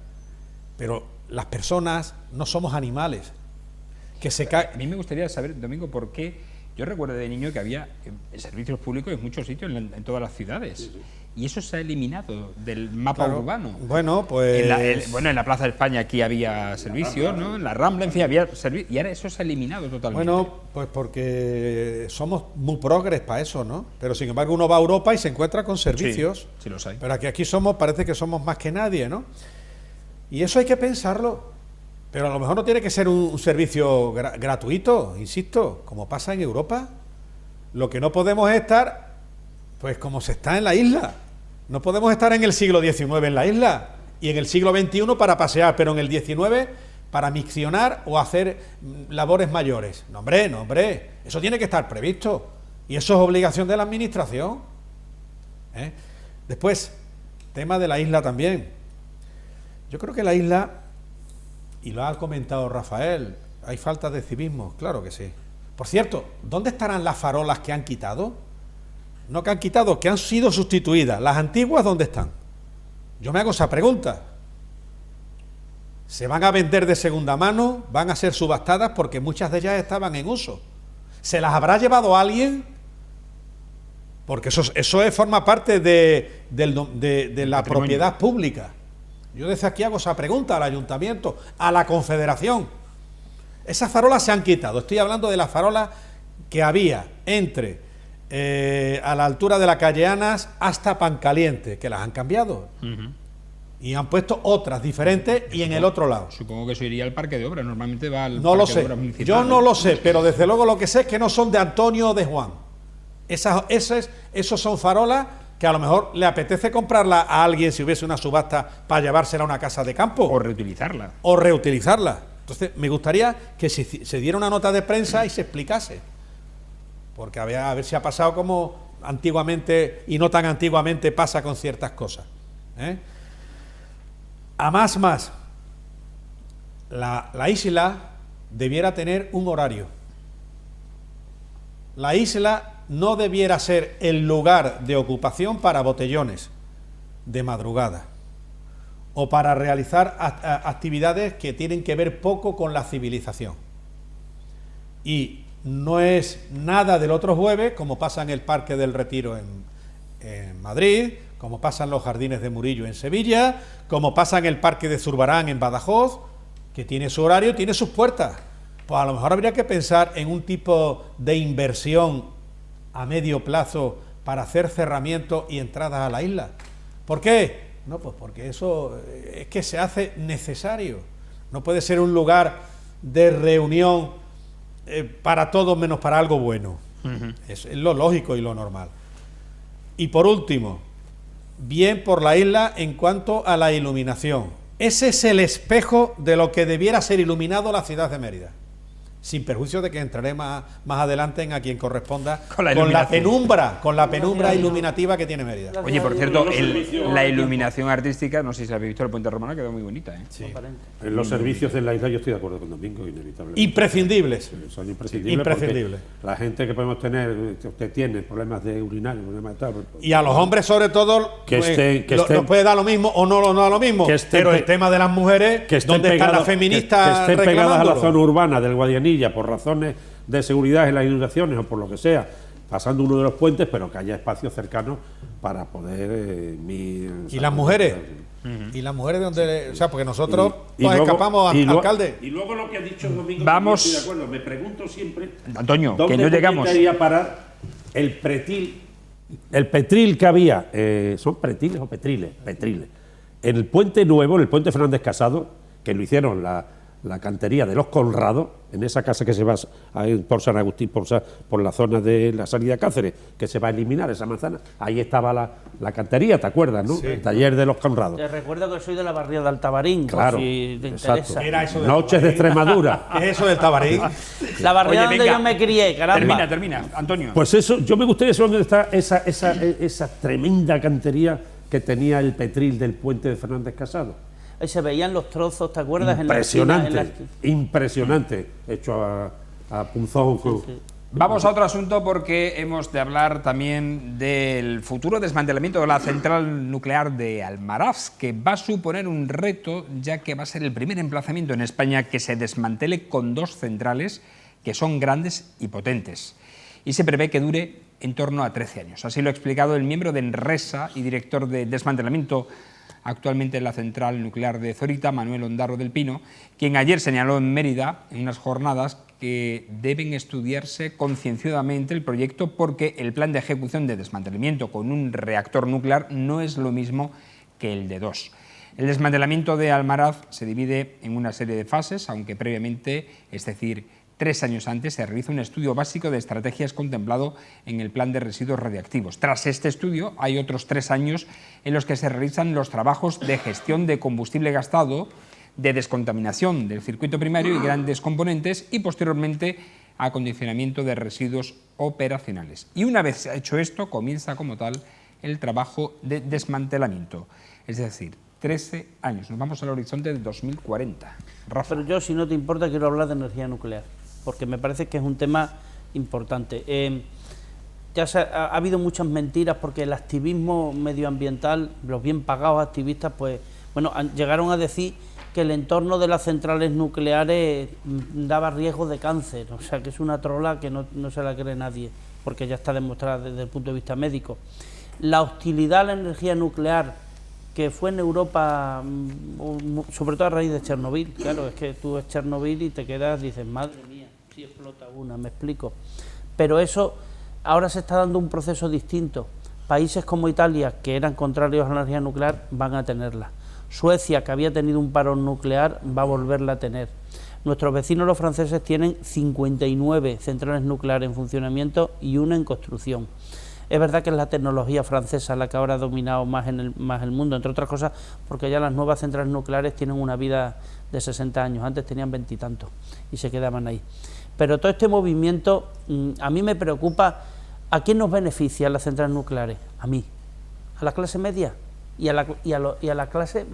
Pero las personas no somos animales. A mí me gustaría saber, Domingo, por qué... Yo recuerdo de niño que había servicios públicos en muchos sitios, en todas las ciudades. Sí. Y eso se ha eliminado del mapa urbano. Bueno, pues... En la Plaza de España aquí había servicios, ¿no? En la Rambla, en fin, había servicios. Y ahora eso se ha eliminado totalmente. Bueno, pues porque somos muy progres para eso, ¿no? Pero sin embargo uno va a Europa y se encuentra con servicios. Sí, los hay. Pero aquí parece que somos más que nadie, ¿no? Y eso hay que pensarlo. Pero a lo mejor no tiene que ser un servicio gratuito, insisto, como pasa en Europa. Lo que no podemos es estar, pues como se está en la isla. No podemos estar en el siglo XIX en la isla y en el siglo XXI para pasear, pero en el XIX para miccionar o hacer labores mayores. No, hombre, eso tiene que estar previsto. Y eso es obligación de la administración. Después, tema de la isla también. Yo creo que la isla... Y lo ha comentado Rafael, hay falta de civismo, claro que sí. Por cierto, ¿dónde estarán las farolas que han quitado? no que han quitado, que han sido sustituidas. ¿Las antiguas dónde están? Yo me hago esa pregunta. ¿Se van a vender de segunda mano? ¿Van a ser subastadas? Porque muchas de ellas estaban en uso. ¿Se las habrá llevado alguien? Porque eso forma parte de la propiedad pública. Yo desde aquí hago esa pregunta al ayuntamiento, a la confederación. Esas farolas se han quitado. Estoy hablando de las farolas que había entre a la altura de la calle Anas hasta Pancaliente, que las han cambiado. Y han puesto otras diferentes y en el otro lado. Supongo que eso iría al parque de obras. Normalmente va al no lo parque sé. de obras municipal. Yo no lo sé, pero desde luego lo que sé es que no son de Antonio o de Juan. Esos son farolas que a lo mejor le apetece comprarla a alguien si hubiese una subasta para llevársela a una casa de campo. O reutilizarla. O reutilizarla. Entonces, me gustaría que se diera una nota de prensa y se explicase. Porque a ver si ha pasado como antiguamente y no tan antiguamente pasa con ciertas cosas. A más, la isla debiera tener un horario. La isla no debiera ser el lugar de ocupación para botellones de madrugada o para realizar actividades que tienen que ver poco con la civilización. Y no es nada del otro jueves, como pasa en el Parque del Retiro en Madrid, como pasa en los Jardines de Murillo en Sevilla, como pasa en el Parque de Zurbarán en Badajoz, que tiene su horario, tiene sus puertas. Pues a lo mejor habría que pensar en un tipo de inversión a medio plazo para hacer cerramientos y entradas a la isla. ¿Por qué? No, pues porque eso es que se hace necesario. No puede ser un lugar de reunión para todos menos para algo bueno. Es lo lógico y lo normal. Y por último, bien por la isla en cuanto a la iluminación. Ese es el espejo de lo que debiera ser iluminado la ciudad de Mérida. Sin perjuicio de que entraré más adelante en a quien corresponda con la penumbra iluminativa que tiene Mérida. Oye, por cierto, la iluminación artística, no sé si habéis visto el Puente Romano, quedó muy bonita. Sí. En los servicios de la isla yo estoy de acuerdo con Domingo, inevitablemente. Imprescindibles. Son imprescindibles. Imprescindibles. La gente que podemos tener, usted tiene problemas de urinario, problemas de tal. Y a los hombres, sobre todo, nos puede dar lo mismo o no da lo mismo. Pero el tema de las mujeres, ¿dónde están las feministas que estén pegadas a la zona urbana urbana del Guadianilla por razones de seguridad en las inundaciones o por lo que sea, pasando uno de los puentes, pero que haya espacios cercanos para poder ¿Y las mujeres? ¿Y las mujeres de donde? O sea, porque nosotros nos escapamos, alcalde. Y luego lo que ha dicho Domingo, vamos, estoy de acuerdo, me pregunto siempre, Antonio, ¿dónde que no llegamos a parar el petril que había? ¿Son pretiles o petriles? Petriles. En el puente nuevo, en el puente Fernández Casado, que lo hicieron la cantería de los Conrado, en esa casa que se va por San Agustín, por la zona de la salida de Cáceres, que se va a eliminar esa manzana, ahí estaba la cantería, ¿te acuerdas, no? Sí. El taller de los Conrado. Te recuerdo que soy de la barriada del Tabarín, claro, si te interesa. Era eso Noches de Extremadura. ¿Qué es eso del Tabarín? La barriada donde yo me crié, caramba. Termina, Antonio. Pues eso, yo me gustaría saber dónde está esa tremenda cantería que tenía el petril del puente de Fernández Casado. Ahí se veían los trozos, ¿te acuerdas? Impresionante, hecho a punzón. Sí. Vamos a otro asunto porque hemos de hablar también del futuro desmantelamiento de la central nuclear de Almaraz, que va a suponer un reto, ya que va a ser el primer emplazamiento en España que se desmantele con 2 centrales que son grandes y potentes. Y se prevé que dure en torno a 13 años. Así lo ha explicado el miembro de Enresa y director de desmantelamiento actualmente en la central nuclear de Zorita, Manuel Ondarro del Pino, quien ayer señaló en Mérida, en unas jornadas, que deben estudiarse concienciadamente el proyecto porque el plan de ejecución de desmantelamiento con un reactor nuclear no es lo mismo que el de 2. El desmantelamiento de Almaraz se divide en una serie de fases, aunque previamente, es decir, 3 años antes, se realiza un estudio básico de estrategias contemplado en el plan de residuos radiactivos. Tras este estudio, hay otros 3 años en los que se realizan los trabajos de gestión de combustible gastado, de descontaminación del circuito primario y grandes componentes y, posteriormente, acondicionamiento de residuos operacionales. Y una vez hecho esto, comienza como tal el trabajo de desmantelamiento. Es decir, 13 años. Nos vamos al horizonte de 2040. Rafa. Pero yo, si no te importa, quiero hablar de energía nuclear, porque me parece que es un tema importante. ha habido muchas mentiras porque el activismo medioambiental, los bien pagados activistas, pues bueno, llegaron a decir que el entorno de las centrales nucleares daba riesgo de cáncer, o sea que es una trola que no se la cree nadie, porque ya está demostrada desde el punto de vista médico. La hostilidad a la energía nuclear que fue en Europa, sobre todo a raíz de Chernobyl, claro, es que tú ves Chernobyl y te quedas, dices, madre mía, si explota una, me explico. Pero eso ahora se está dando un proceso distinto. Países como Italia, que eran contrarios a la energía nuclear, van a tenerla. Suecia, que había tenido un parón nuclear, va a volverla a tener. Nuestros vecinos los franceses tienen 59 centrales nucleares en funcionamiento y una en construcción. Es verdad que es la tecnología francesa la que ahora ha dominado más el mundo, entre otras cosas porque ya las nuevas centrales nucleares tienen una vida de 60 años, antes tenían 20 y tantos y se quedaban ahí. Pero todo este movimiento a mí me preocupa. ¿A quién nos beneficia las centrales nucleares? A mí, a la clase media y a la clase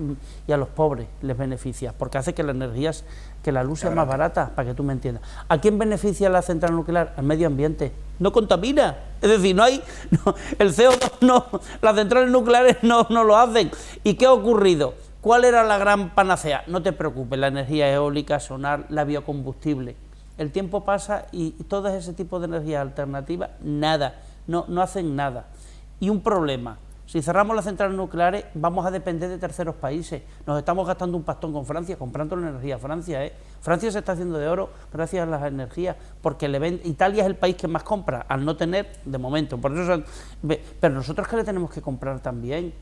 y a los pobres les beneficia, porque hace que la luz sea más barata, para que tú me entiendas. ¿A quién beneficia la central nuclear? Al medio ambiente. No contamina, es decir, el CO2 las centrales nucleares no lo hacen. ¿Y qué ha ocurrido? ¿Cuál era la gran panacea? No te preocupes, la energía eólica, solar, la biocombustible. El tiempo pasa y todo ese tipo de energía alternativa, nada, no hacen nada. Y un problema, si cerramos las centrales nucleares vamos a depender de terceros países, nos estamos gastando un pastón con Francia, comprando la energía a Francia, Francia se está haciendo de oro gracias a las energías, porque Italia es el país que más compra, al no tener, de momento, por eso pero nosotros que le tenemos que comprar también.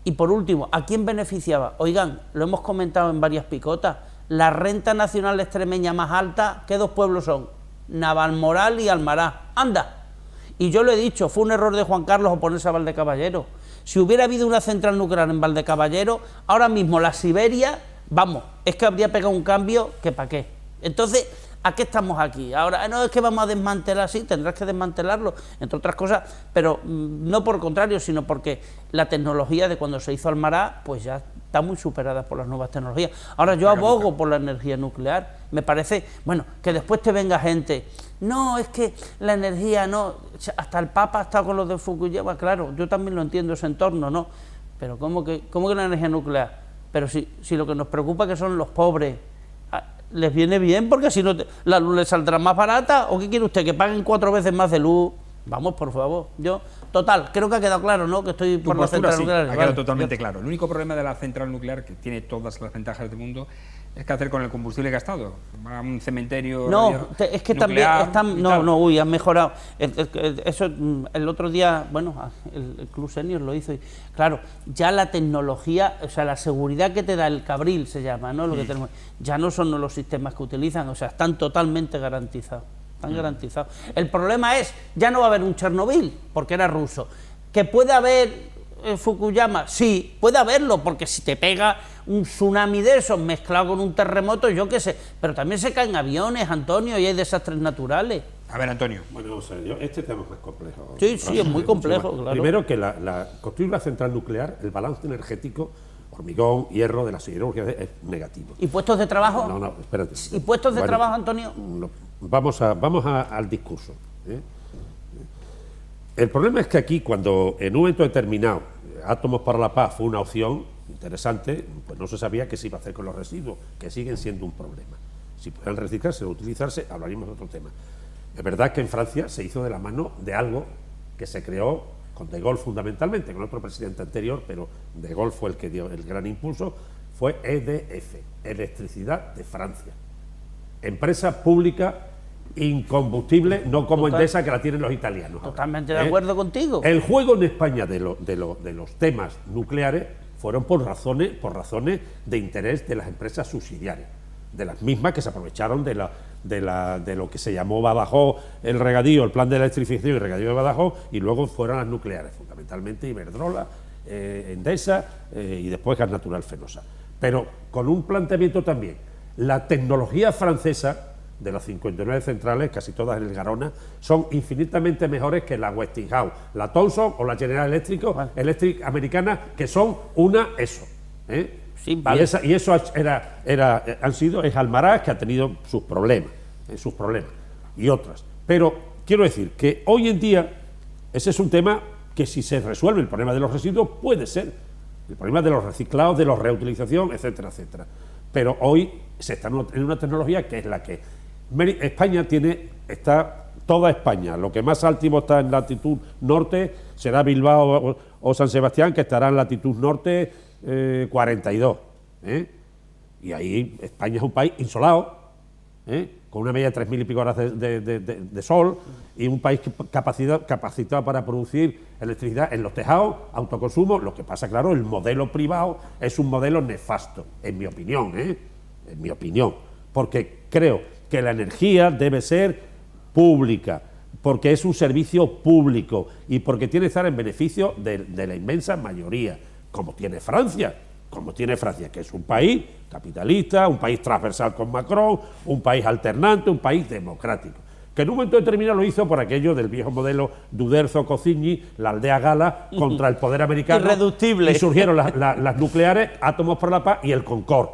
Y por último, ¿a quién beneficiaba? Oigan, lo hemos comentado en varias picotas, la renta nacional extremeña más alta, ¿qué dos pueblos son? Navalmoral y Almará, anda. Y yo lo he dicho, fue un error de Juan Carlos oponerse a Valdecaballero. Si hubiera habido una central nuclear en Valdecaballero, ahora mismo la Siberia, vamos, es que habría pegado un cambio que para qué. Entonces, ¿a qué estamos aquí? Ahora, no es que vamos a desmantelar, sí, tendrás que desmantelarlo, entre otras cosas, pero no por el contrario, sino porque la tecnología de cuando se hizo Almará, pues ya está muy superada por las nuevas tecnologías. Ahora yo abogo por la energía nuclear, me parece, bueno, que después te venga gente, no, es que la energía no, hasta el Papa ha estado con los de Fukuyama, claro, yo también lo entiendo ese entorno, ¿no? Pero ¿cómo que la energía nuclear? Pero si lo que nos preocupa que son los pobres, ¿les viene bien? Porque si no, la luz les saldrá más barata, ¿o qué quiere usted? ¿Que paguen 4 veces más de luz? Vamos, por favor. Total, creo que ha quedado claro, ¿no? Que estoy por la central nuclear. Ha quedado totalmente claro. El único problema de la central nuclear, que tiene todas las ventajas del mundo, es qué hacer con el combustible gastado. A un cementerio. No, es que también están. No, han mejorado. Eso, el otro día, bueno, el Club Senior lo hizo. Y, claro, ya la tecnología, o sea, la seguridad que te da el Cabril, se llama, ¿no? Lo que tenemos, ya no son los sistemas que utilizan, o sea, están totalmente garantizados. Están garantizados. El problema es, ya no va a haber un Chernobyl, porque era ruso. ¿Que puede haber Fukuyama? Sí, puede haberlo, porque si te pega un tsunami de esos mezclado con un terremoto, yo qué sé, pero también se caen aviones, Antonio, y hay desastres naturales. A ver, Antonio. Bueno, o sea, este tema es más complejo. Sí, es muy complejo, claro. Primero que construir una central nuclear, el balance energético, hormigón, hierro de la siderurgia es negativo. ¿Y puestos de trabajo? No, espérate. ¿Y puestos de trabajo, Antonio? Vamos al discurso. El problema es que aquí, cuando en un momento determinado Átomos para la Paz fue una opción interesante, pues no se sabía qué se iba a hacer con los residuos, que siguen siendo un problema. Si pueden reciclarse o utilizarse, hablaríamos de otro tema. Es verdad que en Francia se hizo de la mano de algo que se creó con De Gaulle fundamentalmente, con otro presidente anterior, pero De Gaulle fue el que dio el gran impulso, fue EDF, Electricidad de Francia. Empresa pública incombustible, no como Endesa, que la tienen los italianos. Totalmente de acuerdo contigo. El juego en España de los temas nucleares fueron por razones de interés de las empresas subsidiarias, de las mismas que se aprovecharon de lo que se llamó Badajoz, el regadío, el plan de electrificación y el regadío de Badajoz, y luego fueron las nucleares, fundamentalmente Iberdrola, Endesa y después Gas Natural Fenosa. Pero con un planteamiento también, la tecnología francesa de las 59 centrales, casi todas en el Garona, son infinitamente mejores que la Westinghouse, la Thomson o la General Electric americana, que son Sí, vale. Y eso es Almaraz, que ha tenido sus problemas, y otras. Pero quiero decir que hoy en día Ese es un tema que si se resuelve el problema de los residuos puede ser. El problema de los reciclados, de la reutilización, etcétera, etcétera. Pero hoy se está en una tecnología que es la que España está toda España. Lo que más altivo está en latitud norte será Bilbao o San Sebastián, que estará en latitud norte 42. Y ahí España es un país insolado, con una media de 3.000 y pico horas de sol, y un país capacitado para producir electricidad en los tejados, autoconsumo. Lo que pasa, claro, el modelo privado es un modelo nefasto, en mi opinión, porque creo que la energía debe ser pública, porque es un servicio público y porque tiene que estar en beneficio de la inmensa mayoría, como tiene Francia, que es un país capitalista, un país transversal con Macron, un país alternante, un país democrático, que en un momento determinado lo hizo por aquello del viejo modelo Duderzo-Cosigny, la aldea gala, contra el poder americano. Irreductible. Y surgieron las nucleares, Átomos por la Paz y el Concorde.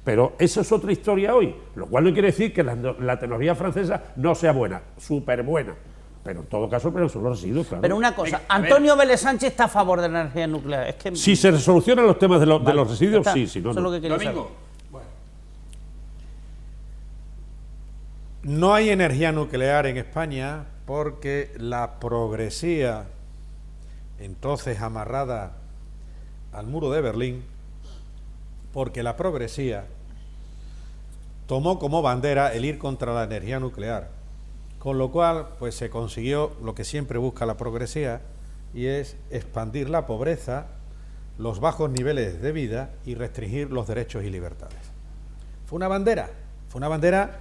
Pero eso es otra historia hoy, lo cual no quiere decir que la tecnología francesa no sea buena, súper buena. Pero en todo caso, son los residuos, claro. Pero una cosa, Antonio Vélez Sánchez está a favor de la energía nuclear. Es que si se solucionan los temas de los residuos, sí, si no, eso es lo no. que quería Domingo. saber. Bueno. No hay energía nuclear en España porque la progresía, entonces amarrada al muro de Berlín, porque la progresía tomó como bandera el ir contra la energía nuclear. Con lo cual, pues se consiguió lo que siempre busca la progresía, y es expandir la pobreza, los bajos niveles de vida y restringir los derechos y libertades. Fue una bandera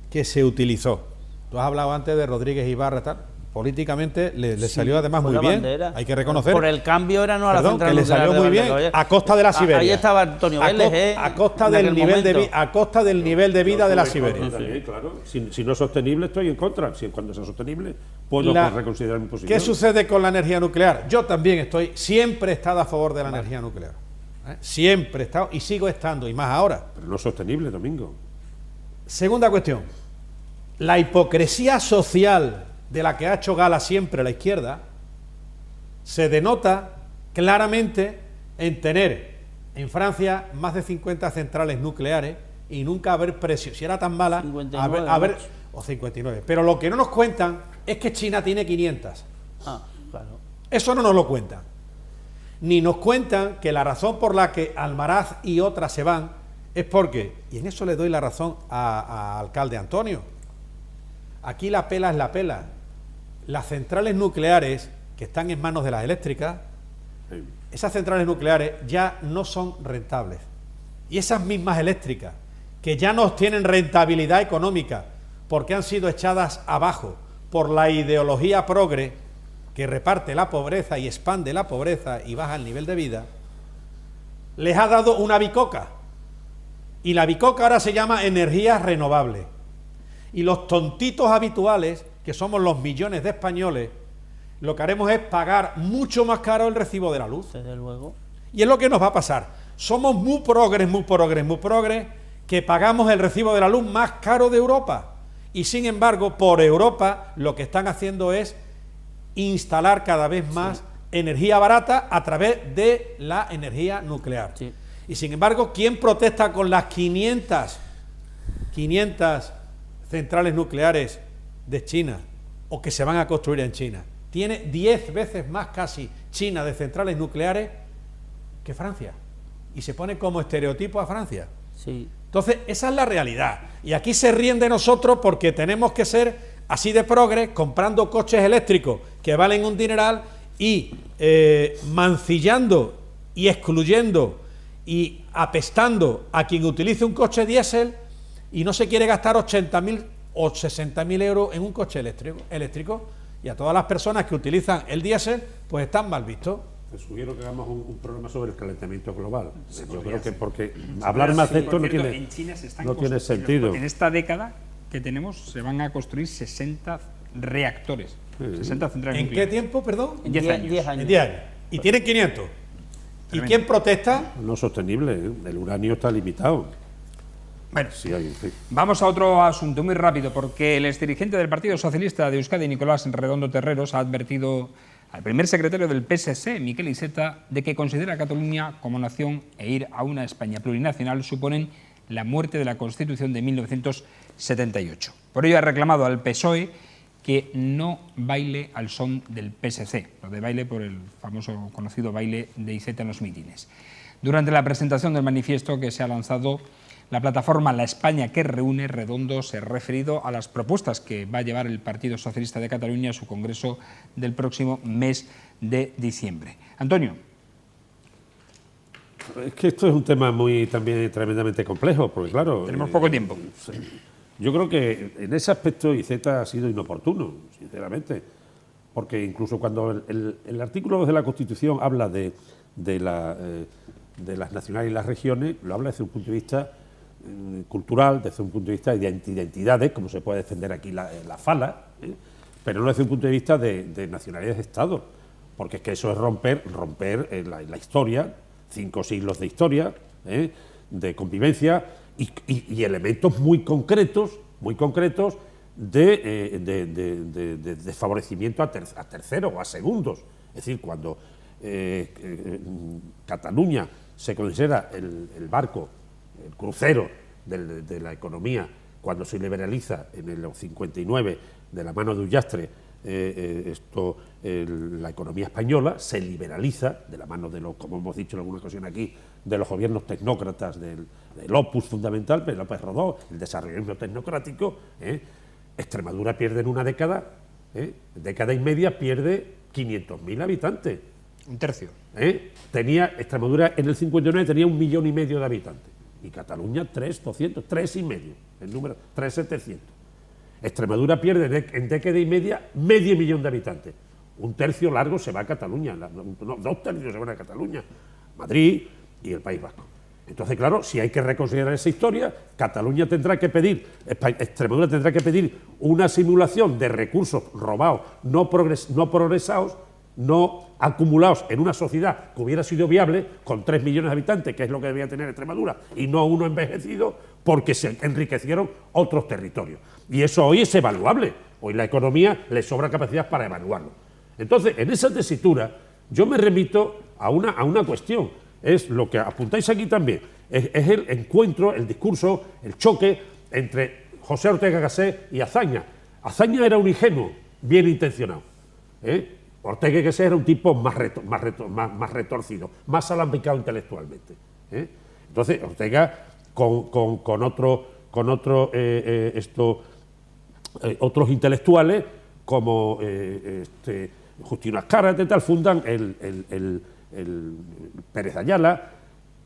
que se utilizó. Tú has hablado antes de Rodríguez Ibarra, tal. Políticamente le salió además muy bien, hay que reconocer. Por el cambio era no a la central que le salió muy bien, a costa de la Siberia. Ahí estaba Antonio Vélez, a costa del nivel de vida de la Siberia. También, claro. Si no es sostenible, estoy en contra. Si cuando sea sostenible, puedo reconsiderar mi posición. ¿Qué sucede con la energía nuclear? Yo también siempre he estado a favor de la energía nuclear. Siempre he estado y sigo estando, y más ahora. Pero no es sostenible, Domingo. Segunda cuestión. La hipocresía social de la que ha hecho gala siempre la izquierda, se denota claramente en tener en Francia más de 50 centrales nucleares y nunca haber precio. Si era tan mala, 59, o 59. Pero lo que no nos cuentan es que China tiene 500. Claro. Eso no nos lo cuentan. Ni nos cuentan que la razón por la que Almaraz y otras se van es porque, y en eso le doy la razón a alcalde Antonio, aquí la pela es la pela. Las centrales nucleares que están en manos de las eléctricas, esas centrales nucleares ya no son rentables. Y esas mismas eléctricas, que ya no tienen rentabilidad económica porque han sido echadas abajo por la ideología progre que reparte la pobreza y expande la pobreza y baja el nivel de vida, les ha dado una bicoca. Y la bicoca ahora se llama energía renovable. Y los tontitos habituales, que somos los millones de españoles, lo que haremos es pagar mucho más caro el recibo de la luz. Desde luego. Y es lo que nos va a pasar. Somos muy progres, que pagamos el recibo de la luz más caro de Europa. Y sin embargo, por Europa lo que están haciendo es instalar cada vez más energía barata a través de la energía nuclear. Sí. Y sin embargo, ¿quién protesta con las 500 centrales nucleares de China o que se van a construir en China? Tiene 10 veces más casi China de centrales nucleares que Francia, y se pone como estereotipo a Francia. Sí. Entonces, esa es la realidad, y aquí se ríen de nosotros porque tenemos que ser así de progres, comprando coches eléctricos que valen un dineral y mancillando y excluyendo y apestando a quien utilice un coche diésel y no se quiere gastar 80.000 o 60.000 euros en un coche eléctrico, y a todas las personas que utilizan el diésel, pues están mal vistos. Te sugiero que hagamos un programa sobre el calentamiento global. Yo creo que porque hablar más de esto no tiene sentido. En esta década que tenemos se van a construir 60 reactores, 60 centrales ¿En nucleares. qué tiempo, perdón? En 10 años. 10 años. En 10 años. Y tienen 500. ¿Y quién protesta? No sostenible, el uranio está limitado. Bueno, sí, sí. Vamos a otro asunto muy rápido, porque el exdirigente del Partido Socialista de Euskadi, Nicolás Redondo Terreros, ha advertido al primer secretario del PSC, Miquel Iceta, de que considera a Cataluña como nación e ir a una España plurinacional suponen la muerte de la Constitución de 1978. Por ello ha reclamado al PSOE que no baile al son del PSC, lo de baile por el famoso conocido baile de Iceta en los mítines. Durante la presentación del manifiesto que se ha lanzado la plataforma La España que reúne, Redondo se ha referido a las propuestas que va a llevar el Partido Socialista de Cataluña a su congreso del próximo mes de diciembre. Antonio. Es que esto es un tema también tremendamente complejo, porque claro... Tenemos poco tiempo. Yo creo que en ese aspecto Iceta ha sido inoportuno, sinceramente, porque incluso cuando el artículo 2 de la Constitución habla de las nacionales y las regiones, lo habla desde un punto de vista cultural, desde un punto de vista de identidades, como se puede defender aquí la FALA, pero no desde un punto de vista de nacionalidades de Estado, porque es que eso es romper la historia, 5 siglos de historia, de convivencia y elementos muy concretos de desfavorecimiento a terceros o a segundos. Es decir, cuando Cataluña se considera el barco, el crucero de la economía, cuando se liberaliza en el 59 de la mano de Ullastre, la economía española se liberaliza de la mano de como hemos dicho en alguna ocasión aquí, de los gobiernos tecnócratas del opus fundamental, pero López Rodó, el desarrollismo tecnocrático. Extremadura pierde en una década y media pierde 500.000 habitantes. Un tercio. Extremadura en el 59 tenía 1,5 millones de habitantes y Cataluña 3,5, el número 3,700. Extremadura pierde en década y media 500.000 de habitantes. Un tercio largo se va a Cataluña, 2 tercios se van a Cataluña, Madrid y el País Vasco. Entonces, claro, si hay que reconsiderar esa historia, Extremadura tendrá que pedir una simulación de recursos robados, no progresados, no acumulados en una sociedad que hubiera sido viable con 3 millones de habitantes, que es lo que debía tener Extremadura, y no uno envejecido, porque se enriquecieron otros territorios. Y eso hoy es evaluable. Hoy la economía le sobra capacidad para evaluarlo. Entonces, en esa tesitura, yo me remito a una cuestión. Es lo que apuntáis aquí también. Es el encuentro, el discurso, el choque entre José Ortega y Gasset y Azaña. Azaña era un ingenuo, bien intencionado. Ortega y Gasset era un tipo más retorcido, más alambicado intelectualmente. Entonces, Ortega con otros intelectuales como Justino Azcárate, fundan el Pérez de Ayala,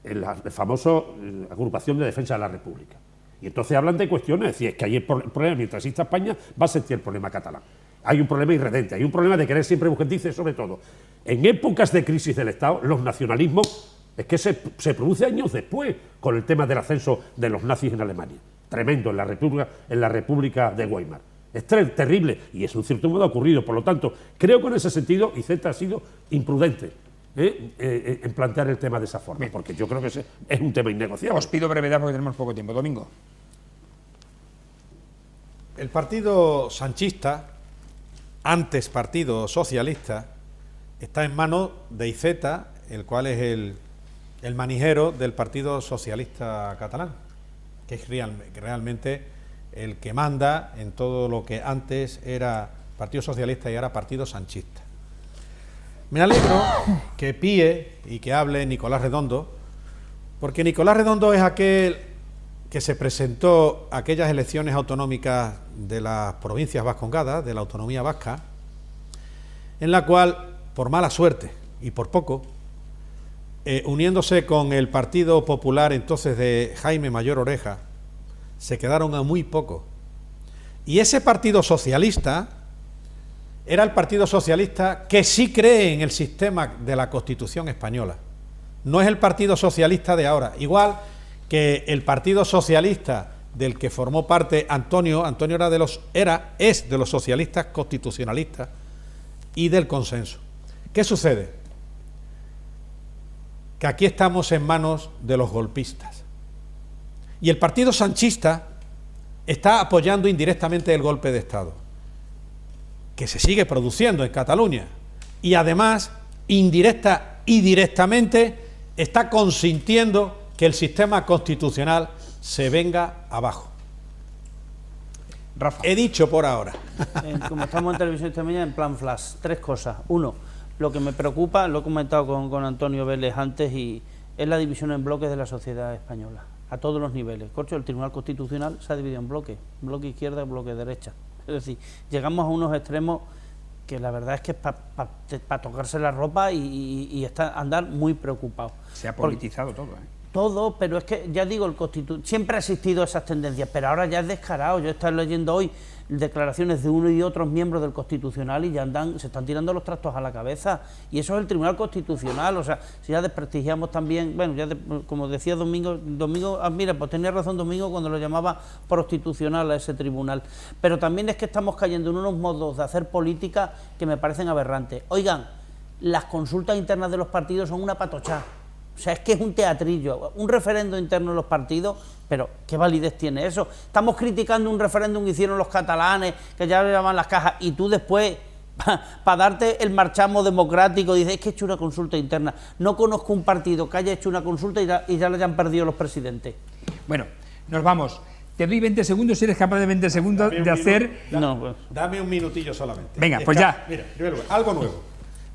el famoso Agrupación de Defensa de la República. Y entonces hablan de cuestiones, es decir, es que hay el problema, mientras exista España, va a sentir el problema catalán. Hay un problema irredente, hay un problema de querer siempre buscar, dice, sobre todo, en épocas de crisis del Estado, los nacionalismos, es que se produce años después con el tema del ascenso de los nazis en Alemania. Tremendo, en la República de Weimar. Es terrible y es un cierto modo ocurrido. Por lo tanto, creo que en ese sentido Iceta ha sido imprudente en plantear el tema de esa forma, porque yo creo que es un tema innegociable. Os pido brevedad porque tenemos poco tiempo. Domingo. El partido sanchista, antes partido socialista, está en manos de Iceta, el cual es el manijero del Partido Socialista Catalán, que es realmente el que manda en todo lo que antes era Partido Socialista y ahora Partido Sanchista. Me alegro que píe y que hable Nicolás Redondo, porque Nicolás Redondo es aquel que se presentó a aquellas elecciones autonómicas de las provincias vascongadas, de la autonomía vasca, en la cual, por mala suerte y por poco, uniéndose con el Partido Popular entonces de Jaime Mayor Oreja, se quedaron a muy poco. Y ese Partido Socialista era el Partido Socialista que sí cree en el sistema de la Constitución española. No es el Partido Socialista de ahora. Igual que el Partido Socialista del que formó parte Antonio es de los socialistas constitucionalistas y del consenso. ¿Qué sucede? Que aquí estamos en manos de los golpistas. Y el partido sanchista está apoyando indirectamente el golpe de Estado, que se sigue produciendo en Cataluña. Y además, indirecta y directamente, está consintiendo que el sistema constitucional se venga abajo. Rafa. He dicho por ahora. Como estamos en televisión esta mañana, en plan flash, 3 cosas. 1, lo que me preocupa, lo he comentado con Antonio Vélez antes, y es la división en bloques de la sociedad española, a todos los niveles. Corcho, el Tribunal Constitucional se ha dividido en bloques, bloque izquierda y bloque derecha. Es decir, llegamos a unos extremos que la verdad es que es para tocarse la ropa y andar muy preocupado. Se ha politizado todo, Todo, pero es que, ya digo, siempre ha existido esas tendencias, pero ahora ya es descarado. Yo he estado leyendo hoy declaraciones de uno y otros miembros del Constitucional y ya se están tirando los trastos a la cabeza, y eso es el Tribunal Constitucional. O sea, si ya desprestigiamos también, bueno, como decía Domingo, mira, pues tenía razón Domingo cuando lo llamaba prostitucional a ese tribunal, pero también es que estamos cayendo en unos modos de hacer política que me parecen aberrantes. Oigan, las consultas internas de los partidos son una patochá. O sea, es que es un teatrillo, un referéndum interno de los partidos, pero ¿qué validez tiene eso? Estamos criticando un referéndum que hicieron los catalanes, que ya le llaman las cajas, y tú después, para darte el marchamo democrático, dices, es que he hecho una consulta interna. No conozco un partido que haya hecho una consulta y ya le hayan perdido los presidentes. Bueno, nos vamos. Te doy 20 segundos, si eres capaz de 20 segundos de hacer... Dame un minutillo solamente. Venga, pues ya. Mira, algo nuevo.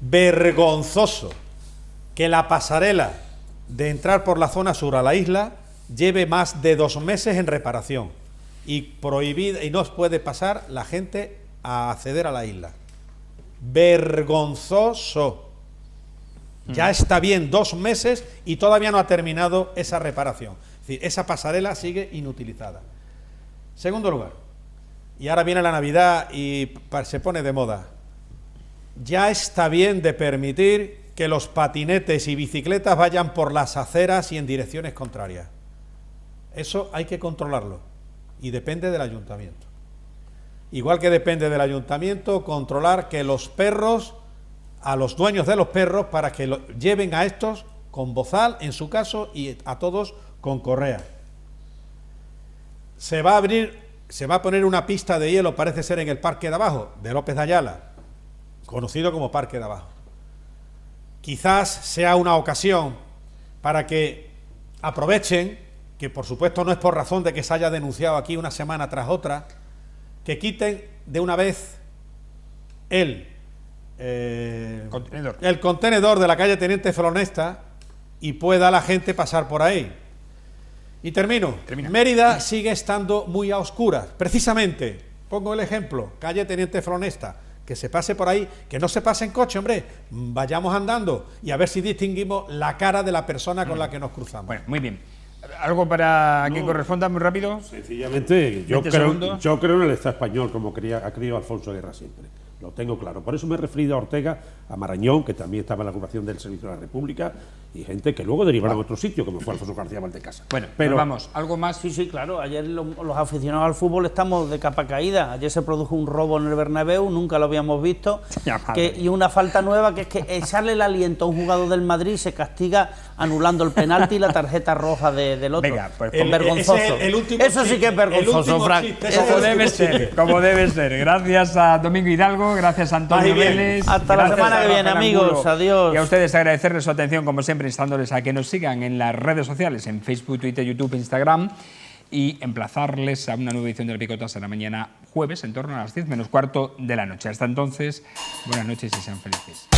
Vergonzoso que la pasarela de entrar por la zona sur a la isla lleve más de 2 meses en reparación y prohibida, y no puede pasar la gente a acceder a la isla. Vergonzoso. Ya está bien 2 meses y todavía no ha terminado esa reparación. Es decir, esa pasarela sigue inutilizada. Segundo lugar, y ahora viene la Navidad y se pone de moda, ya está bien de permitir que los patinetes y bicicletas vayan por las aceras y en direcciones contrarias. Eso hay que controlarlo y depende del ayuntamiento. Igual que depende del ayuntamiento controlar que los perros, a los dueños de los perros, para que lleven a estos con bozal, en su caso, y a todos con correa. Se va a poner una pista de hielo, parece ser en el Parque de Abajo, de López de Ayala, conocido como Parque de Abajo. Quizás sea una ocasión para que aprovechen, que por supuesto no es por razón de que se haya denunciado aquí una semana tras otra, que quiten de una vez el contenedor de la calle Teniente Flonesta y pueda la gente pasar por ahí. Y termino. Mérida sigue estando muy a oscuras. Precisamente, pongo el ejemplo, calle Teniente Flonesta, que se pase por ahí, que no se pase en coche, hombre, vayamos andando y a ver si distinguimos la cara de la persona con la que nos cruzamos. Bueno, muy bien. ¿Algo para que corresponda muy rápido? Sencillamente, yo creo en el Estado español, como ha querido Alfonso Guerra siempre. Lo tengo claro. Por eso me he referido a Ortega, a Marañón, que también estaba en la agrupación del Servicio de la República, y gente que luego derivaron a otro sitio, como fue Alfonso García Valdecasa. Bueno, pero vamos, ¿algo más? Sí, claro. Ayer los aficionados al fútbol estamos de capa caída. Ayer se produjo un robo en el Bernabéu, nunca lo habíamos visto, y una falta nueva, que es que echarle el aliento a un jugador del Madrid se castiga anulando el penalti y la tarjeta roja del otro. Venga, pues vergonzoso. Eso sí que es vergonzoso, Frank. Como debe ser. Gracias a Domingo Hidalgo, gracias a Antonio Vélez. Hasta la semana que viene, amigos. Adiós. Y a ustedes agradecerles su atención, como siempre, instándoles a que nos sigan en las redes sociales, en Facebook, Twitter, YouTube, Instagram, y emplazarles a una nueva edición de La Picota será mañana jueves, en torno a las 10 menos cuarto de la noche. Hasta entonces, buenas noches y sean felices.